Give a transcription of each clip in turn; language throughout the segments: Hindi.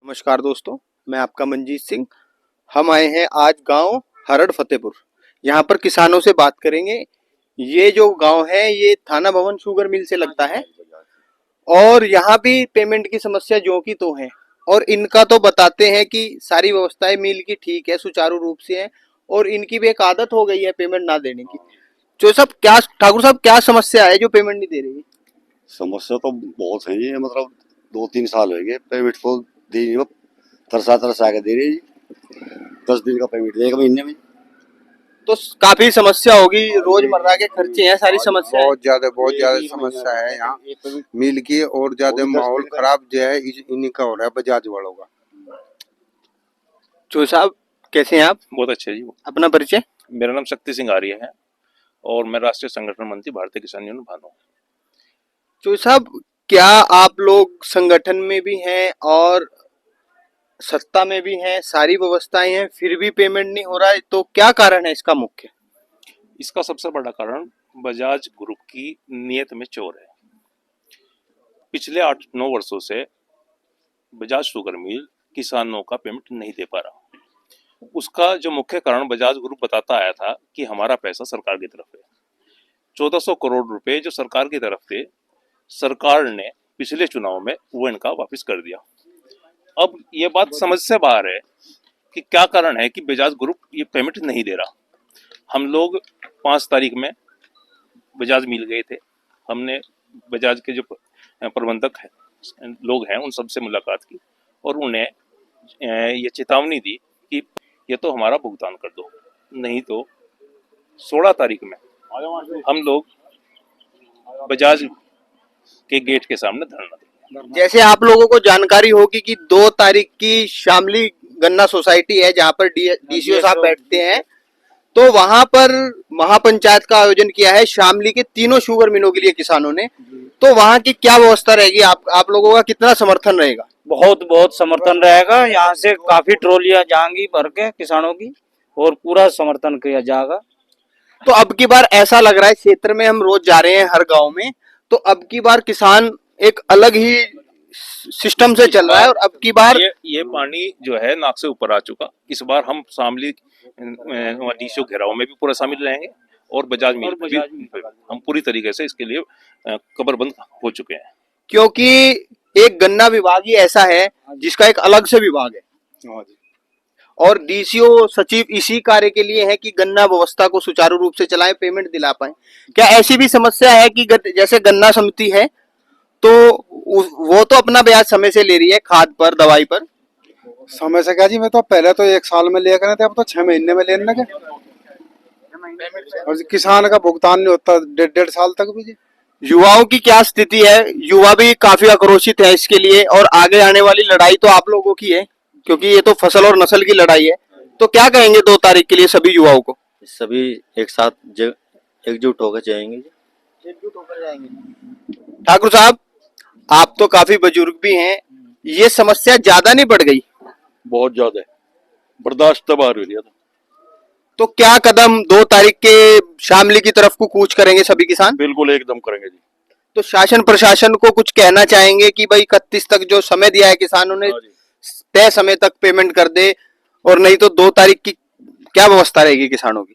नमस्कार दोस्तों, मैं आपका मंजीत सिंह। हम आए हैं आज गांव हरड़ फतेहपुर। यहाँ पर किसानों से बात करेंगे। ये जो गांव है ये थाना भवन शुगर मिल से लगता है और यहाँ भी पेमेंट की समस्या जो की तो है। और इनका तो बताते हैं कि सारी व्यवस्थाएं मिल की ठीक है, सुचारू रूप से है और इनकी भी एक आदत हो गई है पेमेंट ना देने की। जो सब क्या ठाकुर साहब क्या समस्या है जो पेमेंट नहीं दे रही है? समस्या तो बहुत है ये, मतलब 2-3 साल हो गए पेमेंट को दे तरसा के दे रही है। 10 दिन का पेमेंट देगा महीने में। तो काफी समस्या होगी, रोजमर्रा के खर्चे हैं, सारी समस्या बहुत ज्यादा समस्या है यहाँ मिल की। और ज्यादा माहौल खराब जो है इन्हीं का हो रहा है, बजाज वालों का। चो साहब कैसे हैं आप? बहुत अच्छे जी। अपना परिचय? मेरा नाम शक्ति सिंह आर्य है और मैं राष्ट्रीय संगठन मंत्री भारतीय किसान यूनियन भानो। चो साहब, क्या आप लोग संगठन में भी हैं और सत्ता में भी हैं, सारी व्यवस्थाएं हैं, फिर भी पेमेंट नहीं हो रहा है, तो क्या कारण है इसका मुख्य? इसका सबसे बड़ा कारण बजाज ग्रुप की नीयत में चोर है। पिछले 8-9 वर्षों से बजाज शुगर मिल किसानों का पेमेंट नहीं दे पा रहा। उसका जो मुख्य कारण बजाज ग्रुप बताता आया था कि हमारा पैसा सरकार की तरफ है। 1400 करोड़ रुपए जो सरकार की तरफ थे, सरकार ने पिछले चुनाव में वो इनका वापस कर दिया। अब ये बात समझ से बाहर है कि क्या कारण है कि बजाज ग्रुप ये पेमेंट नहीं दे रहा। हम लोग 5 तारीख में बजाज मिल गए थे। हमने बजाज के जो प्रबंधक हैं, लोग हैं, उन सबसे मुलाकात की और उन्हें ये चेतावनी दी कि ये तो हमारा भुगतान कर दो, नहीं तो 16 तारीख में हम लोग बजाज के गेट के सामने धरना देंगे। जैसे आप लोगों को जानकारी होगी कि 2 तारीख की शामली गन्ना सोसाइटी है जहां पर डीसीओ साहब बैठते हैं, तो वहां पर महापंचायत का आयोजन किया है शामली के तीनों शुगर मिलों के लिए किसानों ने। तो वहां की क्या व्यवस्था रहेगी? आप लोगों का कितना समर्थन रहेगा? बहुत समर्थन रहेगा। यहाँ से काफी ट्रॉलियां जाएंगी भर के किसानों की और पूरा समर्थन किया जाएगा। तो अब की बार ऐसा लग रहा है, क्षेत्र में हम रोज जा रहे हैं हर गांव में, तो अब की बार किसान एक अलग ही सिस्टम से चल रहा है और अब की बार ये पानी जो है नाक से ऊपर आ चुका। इस बार हम शामली डीसीओ घेराव में भी पूरा शामिल रहेंगे और बजाज मिल भी हम पूरी तरीके से इसके लिए कमरबंद हो चुके हैं। क्योंकि एक गन्ना विभाग ही ऐसा है जिसका एक अलग से विभाग है और डीसीओ सचिव इसी कार्य के लिए है कि गन्ना व्यवस्था को सुचारू रूप से चलाएं, पेमेंट दिला पाए। क्या ऐसी भी समस्या है कि जैसे गन्ना समिति है तो वो तो अपना ब्याज समय से ले रही है, खाद पर, दवाई पर? समय से क्या जी, मैं तो पहले तो 1 साल में लिया करते थे, अब तो 6 महीने में लेने लगे। और किसान का भुगतान नहीं होता 1.5 साल तक भी जी। युवाओं की क्या स्थिति है? युवा भी काफी आक्रोशित है इसके लिए और आगे आने वाली लड़ाई तो आप लोगों की है क्योंकि ये तो फसल और नस्ल की लड़ाई है। तो क्या कहेंगे 2 तारीख के लिए सभी युवाओं को? सभी एक साथ एकजुट होकर जाएंगे। ठाकुर साहब, आप तो काफी बुजुर्ग भी हैं, ये समस्या ज्यादा नहीं बढ़ गई? बहुत ज्यादा है, बर्दाश्त बाहर हो गया था। तो क्या कदम 2 तारीख के शामली की तरफ को कूच करेंगे सभी किसान? बिल्कुल एकदम करेंगे जी। तो शासन प्रशासन को कुछ कहना चाहेंगे कि भाई 31 तक जो समय दिया है किसानों ने, तय समय तक पेमेंट कर दे, और नहीं तो 2 तारीख की क्या व्यवस्था रहेगी किसानों की?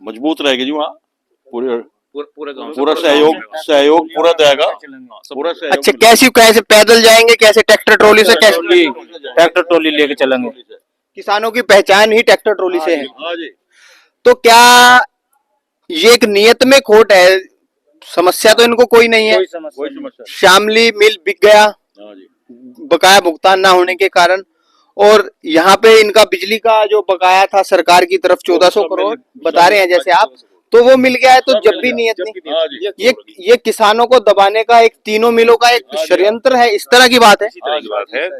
मजबूत रहेगी जी। वहाँ पूरा सहयोग पूरा देगा। अच्छा, कैसे पैदल जाएंगे, कैसे ट्रैक्टर ट्रॉली से, कैसे? ट्रैक्टर ट्रॉली लेके चलेंगे। किसानों की पहचान ही ट्रैक्टर ट्रॉली से है। तो क्या ये एक नियत में खोट है? समस्या तो इनको कोई नहीं है। शामली मिल बिक गया बकाया भुगतान ना होने के कारण, और यहाँ पे इनका बिजली का जो बकाया था सरकार की तरफ 1400 करोड़ बता रहे हैं जैसे आप, तो वो मिल गया है। तो जब भी नियत नहीं, ये किसानों को दबाने का एक तीनों मिलों का एक षड्यंत्र है, इस तरह की बात है।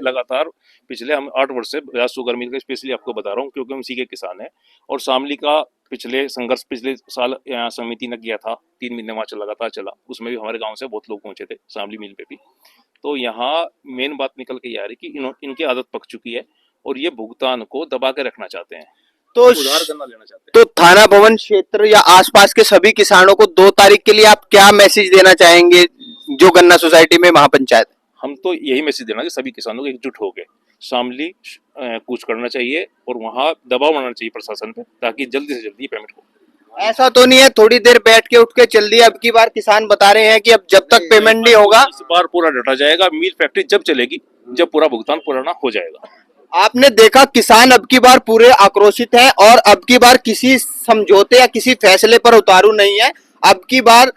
लगातार पिछले हम 8 वर्ष से बजाज शुगर मिल का स्पेशली आपको बता रहा हूँ क्योंकि हम इसी के किसान हैं। और शामली का पिछले संघर्ष पिछले साल यहाँ समिति ने किया था, 3 महीने वहाँ लगातार चला। उसमें भी हमारे गाँव से बहुत लोग पहुंचे थे शामली मिल पे भी। तो यहाँ मेन बात निकल के आ रही कि इनकी आदत पक चुकी है और ये भुगतान को दबा के रखना चाहते हैं, तो उधार गन्ना लेना चाहते हैं। तो थाना भवन क्षेत्र या आसपास के सभी किसानों को 2 तारीख के लिए आप क्या मैसेज देना चाहेंगे जो गन्ना सोसाइटी में महापंचायत? हम तो यही मैसेज देना कि सभी किसानों को एकजुट हो गए शामली कूच करना चाहिए और वहाँ दबाव बनाना चाहिए प्रशासन पे, ताकि जल्दी से जल्दी पेमेंट हो। ऐसा तो नहीं है थोड़ी देर बैठ के उठ के चल दिया, अब की बार किसान बता रहे हैं कि अब जब तक पेमेंट नहीं होगा। इस बार पूरा डटा जाएगा, मिल फैक्ट्री जब चलेगी जब पूरा भुगतान पुराना हो जाएगा। आपने देखा किसान अब की बार पूरे आक्रोशित हैं और अब की बार किसी समझौते या किसी फैसले पर उतारू नहीं है। अब की बार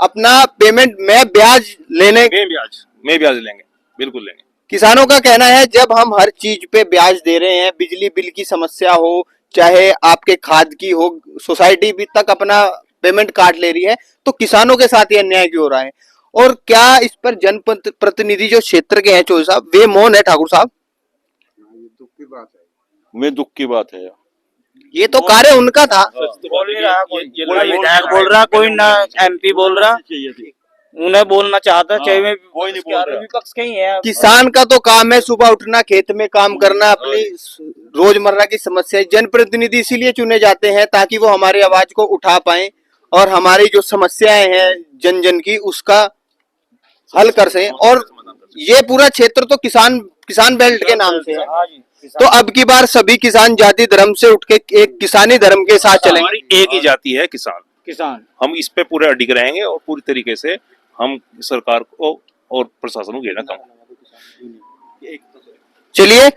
अपना पेमेंट में ब्याज लेने में ब्याज लेंगे, बिल्कुल लेंगे। किसानों का कहना है जब हम हर चीज पे ब्याज दे रहे हैं, बिजली बिल की समस्या हो चाहे आपके खाद की हो, सोसाइटी भी तक अपना पेमेंट काट ले रही है, तो किसानों के साथ ये अन्याय क्यों हो रहा है? और क्या इस पर जनप्रतिनिधि जो क्षेत्र के हैं चौधरी साहब, वे मौन है? ठाकुर साहब, दुख की बात है। में दुख की बात है। ये तो कार्य उनका था। बोल नहीं रहा कोई विधायक बोल रहा, कोई ना MP बोल रहा, उन्हें बोलना चाहता, चाहे मैं कोई नहीं बोल रहा। विपक्ष के ही है। किसान का तो काम है सुबह उठना, खेत में काम करना, अपनी रोजमर्रा की समस्या। जनप्रतिनिधि इसीलिए चुने जाते हैं ताकि वो हमारी आवाज को उठा पाए और हमारी जो समस्याएं हैं जन जन की उसका हल कर सकें। और ये पूरा क्षेत्र तो किसान बेल्ट के नाम से है। तो अब की बार सभी किसान जाति धर्म से उठ के एक किसानी धर्म के साथ चलेंगे। हमारी एक ही जाति है, किसान। हम इस पे पूरे अडिग रहेंगे और पूरी तरीके से हम सरकार को और प्रशासन को घेरना काम। चलिए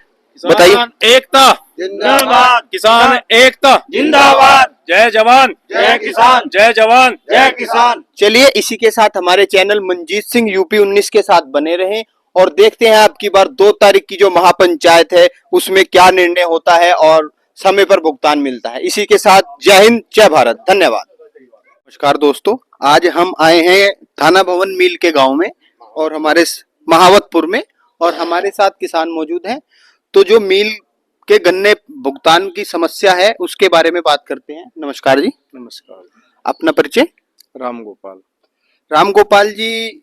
बताइए। एकता जिंदाबाद, किसान एकता जिंदाबाद, जय जवान जय किसान, जय जवान जय किसान। चलिए इसी के साथ हमारे चैनल मनजीत सिंह यूपी 19 के साथ बने रहें और देखते हैं आपकी बार 2 तारीख की जो महापंचायत है उसमें क्या निर्णय होता है और समय पर भुगतान मिलता है। इसी के साथ जय हिंद, जय भारत, धन्यवाद। नमस्कार दोस्तों, आज हम आए हैं थाना भवन मील के गांव में और हमारे महावतपुर में, और हमारे साथ किसान मौजूद हैं। तो जो मील के गन्ने भुगतान की समस्या है उसके बारे में बात करते हैं। नमस्कार जी। नमस्कार। अपना परिचय? राम गोपाल। राम गोपाल जी,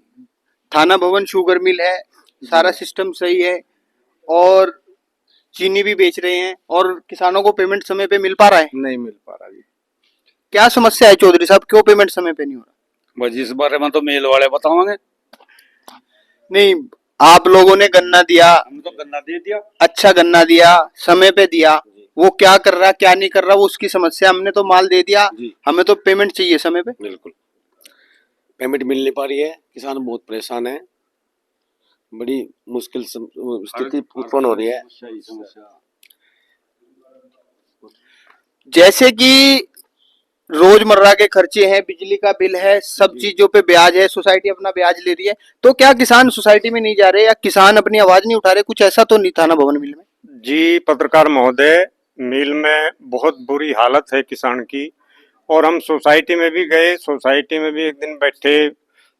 थाना भवन शुगर मिल है, सारा सिस्टम सही है और चीनी भी बेच रहे हैं और किसानों को पेमेंट समय पे मिल पा रहा है? नहीं मिल पा रहा जी। क्या समस्या है चौधरी साहब, क्यों पेमेंट समय पे नहीं हो रहा? बस इस बारे में तो मेल वाले बताओगे। नहीं, आप लोगों ने गन्ना दिया, हम तो गन्ना दे दिया, अच्छा गन्ना दिया, समय पे दिया, वो क्या कर रहा क्या नहीं कर रहा वो उसकी समस्या। हमने तो माल दे दिया, हमें तो पेमेंट चाहिए समय पे। बिल्कुल पेमेंट मिल नहीं पा रही है, किसान बहुत परेशान है, बड़ी मुश्किल स्थिति उत्पन्न हो रही है। जैसे कि रोजमर्रा के खर्चे हैं, बिजली का बिल है, सब चीजों पे ब्याज है, सोसाइटी अपना ब्याज ले रही है, तो क्या किसान सोसाइटी में नहीं जा रहे या किसान अपनी आवाज नहीं उठा रहे? कुछ ऐसा तो नहीं थाना भवन मिल में? जी पत्रकार महोदय, मिल में बहुत बुरी हालत है किसान की, और हम सोसाइटी में भी गए, सोसाइटी में भी एक दिन बैठे,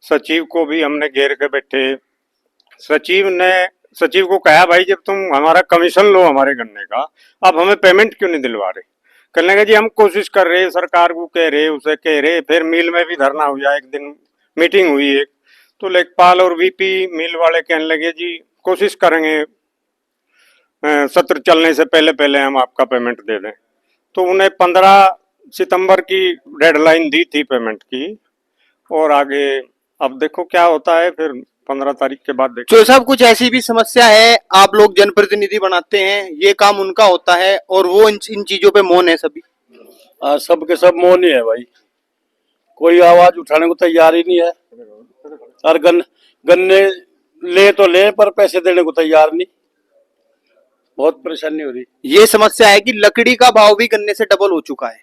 सचिव को भी हमने घेर के बैठे। सचिव को कहा भाई जब तुम हमारा कमीशन लो हमारे गन्ने का, अब हमें पेमेंट क्यों नहीं दिलवा रहे? कहने लगे जी हम कोशिश कर रहे, सरकार को कह रहे, उसे कह रहे। फिर मिल में भी धरना हुआ, एक दिन मीटिंग हुई एक, तो लेखपाल और VP मिल वाले कहने लगे जी कोशिश करेंगे, सत्र चलने से पहले पहले हम आपका पेमेंट दे दें। तो उन्हें 15 सितंबर की डेडलाइन दी थी पेमेंट की, और आगे अब देखो क्या होता है, फिर 15 तारीख के बाद देखो। तो साहब कुछ ऐसी भी समस्या है, आप लोग जनप्रतिनिधि बनाते हैं, ये काम उनका होता है और वो इन चीजों पे मौन है सभी? सब के सब मौन ही है भाई, कोई आवाज उठाने को तैयार ही नहीं है। और गन्ने ले तो ले पर पैसे देने को तैयार नहीं, बहुत परेशानी हो रही। ये समस्या है कि लकड़ी का भाव भी गन्ने से डबल हो चुका है,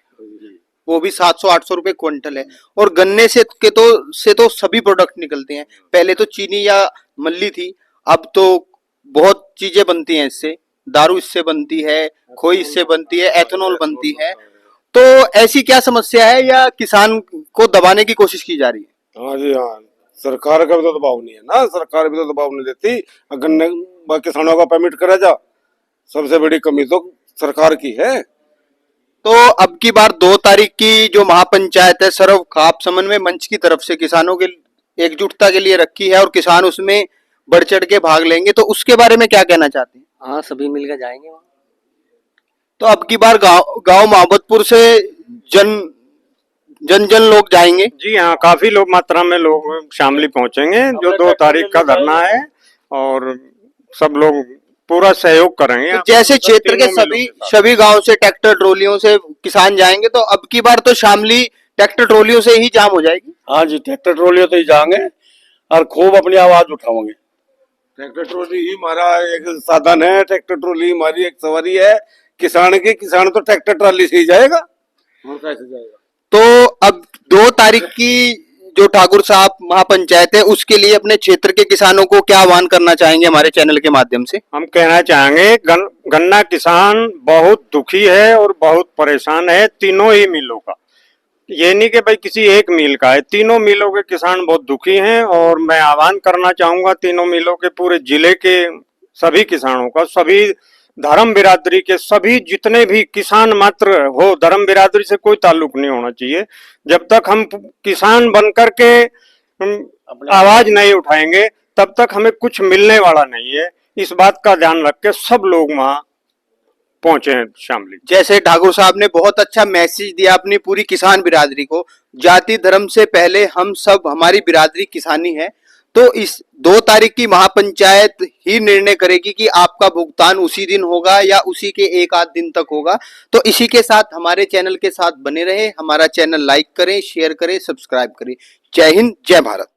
वो भी 700-800 रुपए क्विंटल है। और गन्ने से तो सभी प्रोडक्ट निकलते हैं। पहले तो चीनी या मल्ली थी, अब तो बहुत चीजें बनती हैं इससे, दारू इससे बनती है, खोई इससे बनती है, एथेनॉल बनती है। तो ऐसी क्या समस्या है या किसान को दबाने की कोशिश की जा रही है? हाँ जी हाँ, सरकार का भी तो दबाव नहीं है ना, सरकार भी तो दबाव नहीं देती। गन्ने किसानों का पेमेंट करा जा, सबसे बड़ी कमी तो सरकार की है। तो अब की बार 2 तारीख की जो महापंचायत है सर्व खाप समन्वय मंच की तरफ से किसानों के एकजुटता के लिए रखी है और किसान उसमें बढ़ चढ़ के भाग लेंगे, तो उसके बारे में क्या कहना चाहते हैं? हाँ, सभी मिलकर जाएंगे वहाँ। तो अब की बार गांव महाबतपुर से जन लोग जाएंगे? जी हाँ, काफी लोग मात्रा में लोग शामली पहुंचेंगे, जो 2 तारीख का धरना है, और सब लोग पूरा सहयोग करेंगे। तो जैसे क्षेत्र के तीनों मिलों के साथ। सभी गांव से ट्रैक्टर ट्रॉलियों से किसान जाएंगे, तो अब की बार तो शामली ट्रैक्टर ट्रॉलियों से ही जाम हो जाएगी। हाँ जी, ट्रैक्टर ट्रॉलियों तो ही जाएंगे और खूब अपनी आवाज उठाओगे। ट्रैक्टर ट्रॉली ही हमारा एक साधन है, ट्रैक्टर ट्रॉली हमारी एक सवारी है किसान की। किसान तो ट्रैक्टर ट्रॉली से ही जाएगा, और कैसे जाएगा। तो अब 2 तारीख की जो ठाकुर साहब महापंचायत है, उसके लिए अपने क्षेत्र के किसानों को क्या आह्वान करना चाहेंगे हमारे चैनल के माध्यम से? हम कहना चाहेंगे गन्ना किसान बहुत दुखी है और बहुत परेशान है, तीनों ही मिलों का। ये नहीं कि भाई किसी एक मिल का है, तीनों मिलों के किसान बहुत दुखी हैं। और मैं आह्वान करना चाहूंगा तीनों मिलों के, पूरे जिले के सभी किसानों का, सभी धर्म बिरादरी के, सभी जितने भी किसान मात्र हो, धर्म बिरादरी से कोई ताल्लुक नहीं होना चाहिए। जब तक हम किसान बनकर के आवाज नहीं उठाएंगे तब तक हमें कुछ मिलने वाला नहीं है। इस बात का ध्यान रख के सब लोग वहां पहुंचे हैं शामली। जैसे ठाकुर साहब ने बहुत अच्छा मैसेज दिया अपनी पूरी किसान बिरादरी को, जाति धर्म से पहले हम सब, हमारी बिरादरी किसानी है। तो इस 2 तारीख की महापंचायत ही निर्णय करेगी कि आपका भुगतान उसी दिन होगा या उसी के 1 आध दिन तक होगा। तो इसी के साथ हमारे चैनल के साथ बने रहे, हमारा चैनल लाइक करें, शेयर करें, सब्सक्राइब करें। जय हिंद, जय भारत।